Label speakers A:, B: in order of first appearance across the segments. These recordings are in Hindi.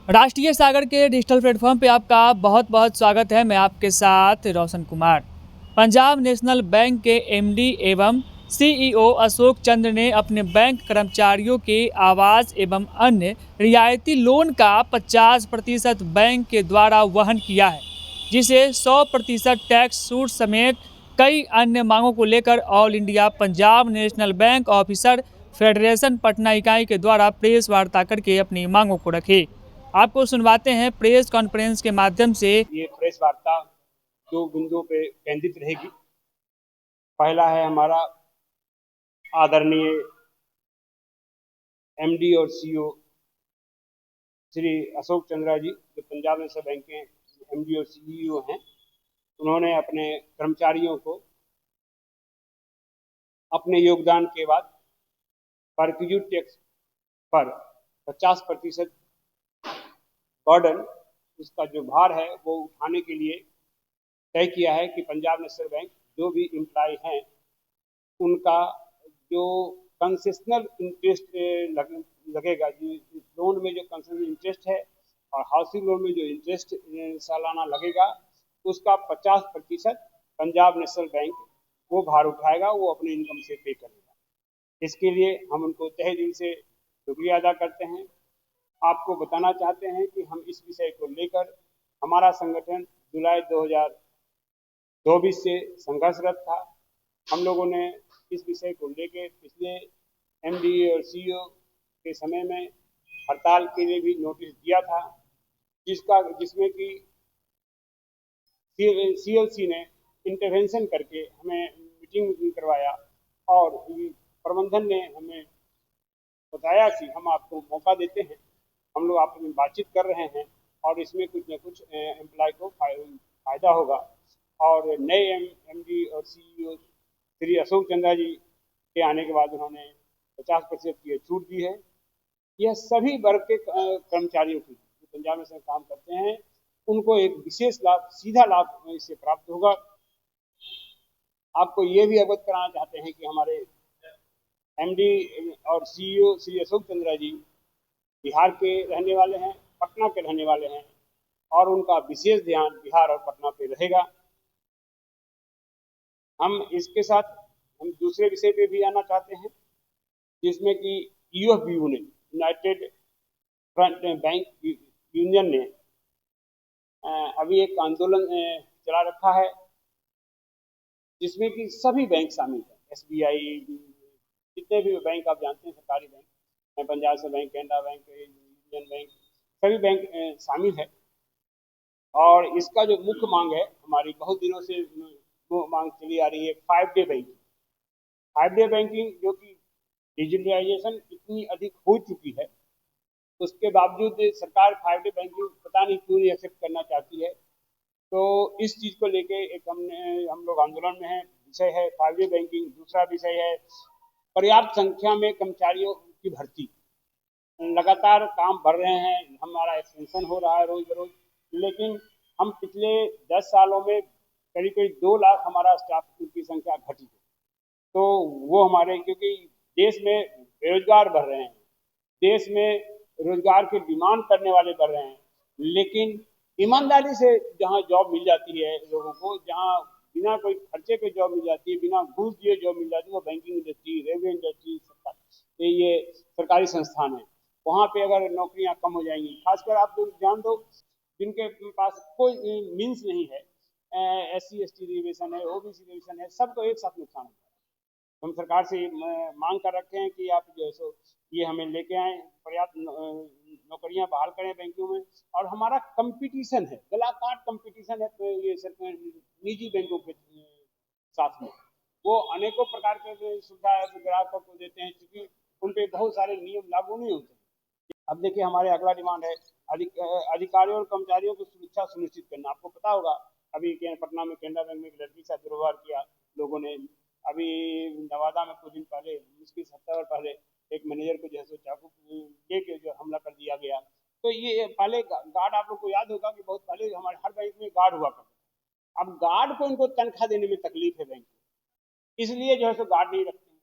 A: राष्ट्रीय सागर के डिजिटल प्लेटफॉर्म पे आपका बहुत बहुत स्वागत है। मैं आपके साथ रोशन कुमार। पंजाब नेशनल बैंक के एमडी एवं सीईओ अशोक चंद्र ने अपने बैंक कर्मचारियों के आवास एवं अन्य रियायती लोन का 50% बैंक के द्वारा वहन किया है, जिसे 100% टैक्स छूट समेत कई अन्य मांगों को लेकर all India Punjab national bank officer federation Patna इकाई के द्वारा प्रेस वार्ता करके अपनी मांगों को रखी। आपको सुनवाते हैं प्रेस कॉन्फ्रेंस के माध्यम से।
B: ये प्रेस वार्ता दो बिंदुओं पे केंद्रित रहेगी। पहला है हमारा आदरणीय एमडी और सीईओ श्री अशोक चंद्रा जी, जो पंजाब नेशनल बैंक के एमडी और सीईओ हैं। उन्होंने अपने कर्मचारियों को अपने योगदान के बाद परक्यूट टैक्स पर 50% बर्डन, उसका जो भार है वो उठाने के लिए तय किया है कि पंजाब नेशनल बैंक जो भी एम्प्लॉय हैं उनका जो कंसेशनल इंटरेस्ट लगेगा, जो लोन में जो कंसेशनल इंटरेस्ट है और हाउसिंग लोन में जो इंटरेस्ट सालाना लगेगा, उसका 50% पंजाब नेशनल बैंक वो भार उठाएगा, वो अपने इनकम से पे करेगा। इसके लिए हम उनको तहे दिल से शुक्रिया अदा करते हैं। आपको बताना चाहते हैं कि हम इस विषय को लेकर हमारा संगठन जुलाई 2024 से संघर्षरत था। हम लोगों ने इस विषय को लेकर पिछले एमडी और सीईओ के समय में हड़ताल के लिए भी नोटिस दिया था, जिसमें कि सीएलसी ने इंटरवेंशन करके हमें मीटिंग करवाया और प्रबंधन ने हमें बताया कि हम आपको मौका देते हैं, हम लोग आपस में बातचीत कर रहे हैं और इसमें कुछ न कुछ एम्प्लॉय को फायदा होगा। और नए एमडी और सीईओ श्री अशोक चंद्रा जी के आने के बाद उन्होंने 50% की छूट दी है। यह सभी वर्ग के कर्मचारियों की जो पंजाब में से काम करते हैं उनको एक विशेष लाभ, सीधा लाभ इससे प्राप्त होगा। आपको ये भी अवगत कराना चाहते हैं कि हमारे एमडी और सीईओ श्री अशोक चंद्रा जी बिहार के रहने वाले हैं, पटना के रहने वाले हैं और उनका विशेष ध्यान बिहार और पटना पे रहेगा। हम इसके साथ हम दूसरे विषय पे भी आना चाहते हैं, जिसमें कि यूएफबीयू ने, यूनाइटेड फ्रंट बैंक यूनियन ने अभी एक आंदोलन चला रखा है, जिसमें कि सभी बैंक शामिल हैं। एसबीआई, जितने भी बैंक आप जानते हैं सरकारी बैंक, पंजाब से bank, Canara bank, union bank, सभी बैंक शामिल है। और इसका जो मुख्य मांग है, हमारी बहुत दिनों से वो मांग चली आ रही है, 5 डे बैंकिंग। 5 डे बैंकिंग जो कि डिजिटलाइजेशन इतनी अधिक हो चुकी है, उसके बावजूद सरकार 5 डे बैंकिंग पता नहीं क्यों नहीं एक्सेप्ट करना चाहती है। तो इस चीज को लेके एक हम लोग आंदोलन में हैं। विषय है 5 डे बैंकिंग। दूसरा विषय है पर्याप्त संख्या में कर्मचारियों की भर्ती। लगातार काम बढ़ रहे हैं, हमारा एक्सपेंशन हो रहा है रोज बरोज, लेकिन हम पिछले 10 सालों में करीब करीब 2 लाख हमारा स्टाफ की संख्या घटी है। तो वो हमारे, क्योंकि देश में बेरोजगार बढ़ रहे हैं, देश में रोजगार की डिमांड करने वाले बढ़ रहे हैं, लेकिन ईमानदारी से जहाँ जॉब मिल जाती है लोगों को, जहाँ बिना कोई खर्चे पे जॉब मिल जाती है, बिना घूस दिए जॉब मिल जाती है, वो बैंकिंग इंडस्ट्री, रेलवे इंडस्ट्री, ये सरकारी संस्थान है। वहाँ पे अगर नौकरियां कम हो जाएंगी, खासकर आप लोग जान दो जिनके पास कोई मीन्स नहीं है, SC ST रिजर्वेशन है, OBC रिजर्वेशन है, सबको एक साथ नुकसान होता है। हम सरकार से मांग कर रखे हैं कि आप जो है सो ये हमें लेके आए, पर्याप्त नौकरियां बहाल करें बैंकों में। और हमारा कंपटीशन है, गला काट कंपटीशन है, तो ये सरकार निजी बैंकों के साथ में वो अनेकों प्रकार के सुविधा ग्राहकों को देते हैं, क्योंकि उन पर बहुत सारे नियम लागू नहीं होते। अब देखिए, हमारे अगला डिमांड है अधिकारियों और कर्मचारियों की सुरक्षा सुनिश्चित करना। आपको पता होगा अभी पटना में कैनरा बैंक में एक लड़की से दुर्व्यवहार किया लोगों ने। अभी नवादा में कुछ दिन पहले, मुश्किल 7 पहले, एक मैनेजर को जो है चाकू लेके जो हमला कर दिया गया। तो ये पहले गार्ड, आप लोग को याद होगा कि बहुत पहले हमारे हर बैंक में गार्ड हुआ करता। अब गार्ड को इनको तनख्वाह देने में तकलीफ है बैंक को, इसलिए जो है सो गार्ड नहीं रखते हैं।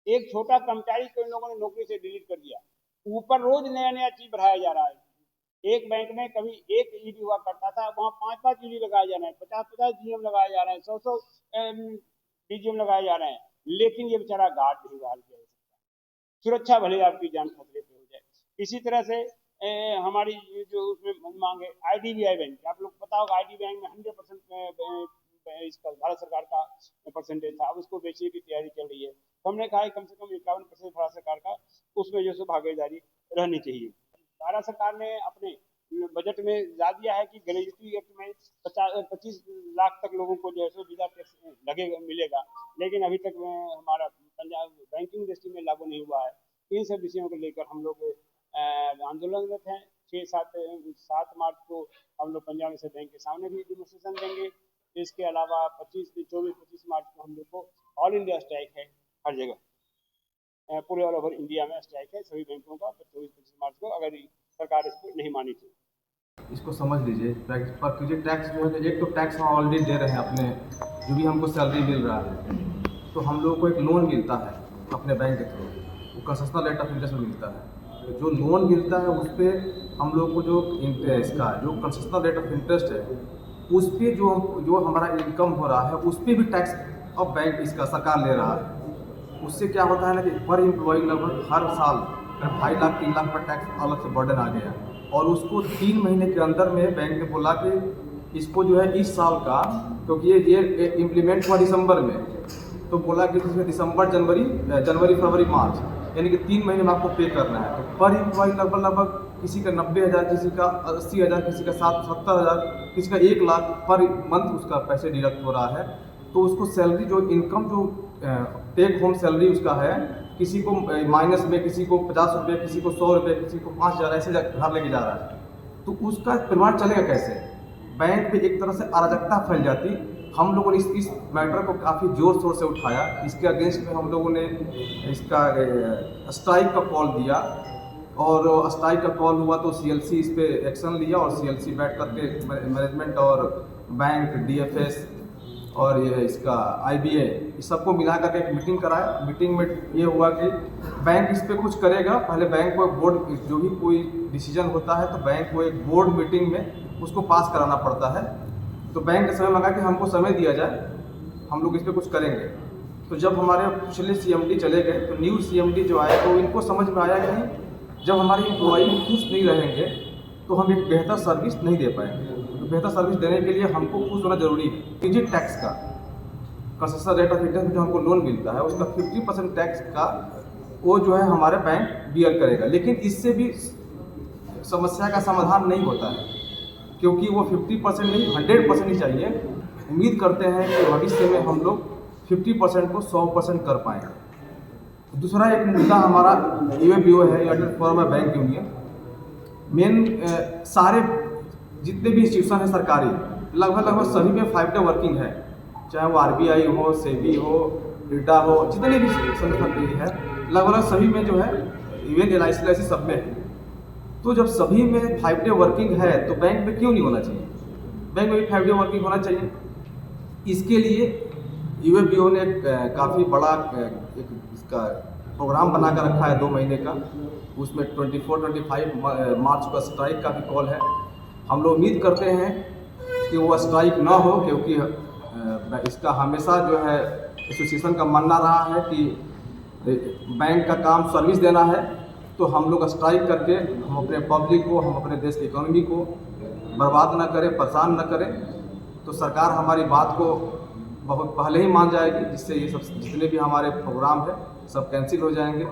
B: एक छोटा कर्मचारी को इन लोगों ने नौकरी से डिलीट कर दिया, ऊपर रोज नया नया चीज बढ़ाया जा रहा है। एक बैंक में कभी एक ईडी हुआ करता था, वहाँ 5-5 ईडी लगाए जा रहे हैं, 50-50 डीएम लगाए जा रहे हैं, 100-100 डीजीएम लगाए जा रहे हैं, लेकिन ये बेचारा गार्ड नहीं बहाल किया जा सकता। सुरक्षा भले आपकी जान खतरे पे हो जाए। इसी तरह से हमारी जो उसमें मांग है आईडीबीआई बैंक, आप लोग को पता होगा आईडी बैंक में 100% इसका भारत सरकार का परसेंटेज था, अब उसको बेचने की तैयारी चल रही है। तो हमने कहा कम से कम 51% भारत सरकार का उसमें जो सो भागीदारी रहनी चाहिए। भारत सरकार ने अपने बजट में ला दिया है कि ग्रेजुएटी एक्ट में 25 लाख तक लोगों को जो है सो वीजा टैक्स लगेगा मिलेगा, लेकिन अभी तक हमारा पंजाब बैंकिंग इंडस्ट्री में लागू नहीं हुआ है। इन सब विषयों को लेकर हम लोग आंदोलनरत हैं। 7 मार्च को हम लोग पंजाब नेशनल बैंक के सामने भी डेमोस्ट्रेशन देंगे। इसके अलावा 24-25 मार्च को हम लोग को ऑल इंडिया स्ट्राइक है, हर जगह पूरे ऑल ओवर इंडिया में स्ट्राइक है सभी बैंकों का 24-25 मार्च को, अगर सरकार इसको नहीं मानी तो।
C: इसको समझ लीजिए पर क्योंकि टैक्स जो है, एक तो टैक्स हम ऑलरेडी दे रहे हैं अपने, जो भी हमको सैलरी मिल रहा है, तो हम लोग को एक लोन मिलता है अपने बैंक के थ्रू, वो कंसेशनल रेट ऑफ इंटरेस्ट में मिलता है। तो जो लोन मिलता है उस पर हम लोग को जो इसका जो कंसेशनल रेट ऑफ इंटरेस्ट है, उस पर जो हमारा इनकम हो रहा है उस पर भी टैक्स अब बैंक इसका सरकार ले रहा है। उससे क्या होता है ना कि पर एम्प्लॉय लगभग हर साल 2.5 लाख 3 लाख पर टैक्स अलग से बर्डन आ गया, और उसको 3 महीने के अंदर में बैंक ने बोला कि इसको जो है इस साल का, क्योंकि ये इम्प्लीमेंट हुआ दिसंबर में, तो बोला कि इसमें दिसंबर जनवरी फरवरी मार्च यानी कि 3 महीने में आपको पे करना है। तो पर एम्प्लॉय लगभग किसी का 90,000, किसी का 80,000, किसी का 70,000, किसी का 1 लाख पर मंथ उसका पैसे डिडक्ट हो रहा है। तो उसको सैलरी जो इनकम जो टेक होम सैलरी उसका है, किसी को माइनस में, किसी को 50 रुपये, किसी को 100 रुपये, किसी को 5,000 ऐसे घर लेके जा रहा है। तो उसका परिवार चलेगा कैसे? बैंक पे एक तरह से अराजकता फैल जाती। हम लोगों ने इस मैटर को काफ़ी ज़ोर शोर से उठाया। इसके अगेंस्ट में हम लोगों ने इसका स्ट्राइक का कॉल दिया, और स्ट्राइक का कॉल हुआ तो सीएलसी इस पर एक्शन लिया, और सीएलसी बैठ करके मैनेजमेंट और बैंक, डीएफएस और ये इसका आईबीए, इस सबको मिला करके एक मीटिंग कराया। मीटिंग में ये हुआ कि बैंक इस पर कुछ करेगा। पहले बैंक को बोर्ड, जो भी कोई डिसीजन होता है तो बैंक को एक बोर्ड मीटिंग में उसको पास कराना पड़ता है। तो बैंक ने समय मांगा कि हमको समय दिया जाए, हम लोग इस पर कुछ करेंगे। तो जब हमारे पिछले सीएमडी चले गए तो न्यू सीएमडी जो आए तो इनको समझ में आया कि नहीं, जब हमारे एम्प्लॉई खुश नहीं रहेंगे तो हम एक बेहतर सर्विस नहीं दे पाएंगे। तो बेहतर सर्विस देने के लिए हमको खुश होना जरूरी है। निजी टैक्स का कंसेशनल रेट ऑफ इंटरेस्ट में जो हमको लोन मिलता है उसका 50% टैक्स का वो जो है हमारे बैंक बियर करेगा। लेकिन इससे भी समस्या का समाधान नहीं होता है, क्योंकि वो 50% नहीं 100% ही चाहिए। उम्मीद करते हैं कि भविष्य में हम लोग 50% को 100% कर पाएंगे। दूसरा एक मुद्दा हमारा यूएबीओ है, United forum of bank union. Main सारे जितने भी इंस्टीट्यूशन है सरकारी, लगभग सभी में 5 डे वर्किंग है, चाहे वो आरबीआई हो, सेबी हो, इडा हो, जितने भी संस्थान है लगभग सभी में जो है, इवन एलआईसी सब में है। तो जब सभी में 5 डे वर्किंग है तो बैंक में क्यों नहीं होना चाहिए? बैंक में भी 5 डे वर्किंग होना चाहिए। इसके लिए यूएबीओ ने काफ़ी बड़ा एक इसका प्रोग्राम बना कर रखा है 2 महीने का। उसमें 24-25 मार्च का स्ट्राइक का भी कॉल है। हम लोग उम्मीद करते हैं कि वो स्ट्राइक ना हो, क्योंकि इसका हमेशा जो है एसोसिएशन का मानना रहा है कि बैंक का काम सर्विस देना है। तो हम लोग स्ट्राइक करके हम अपने पब्लिक को, हम अपने देश की इकोनॉमी को बर्बाद ना करें, परेशान ना करें। तो सरकार हमारी बात को बहुत पहले ही मान जाएगी, जिससे ये सब जितने भी हमारे प्रोग्राम है सब कैंसिल हो जाएंगे।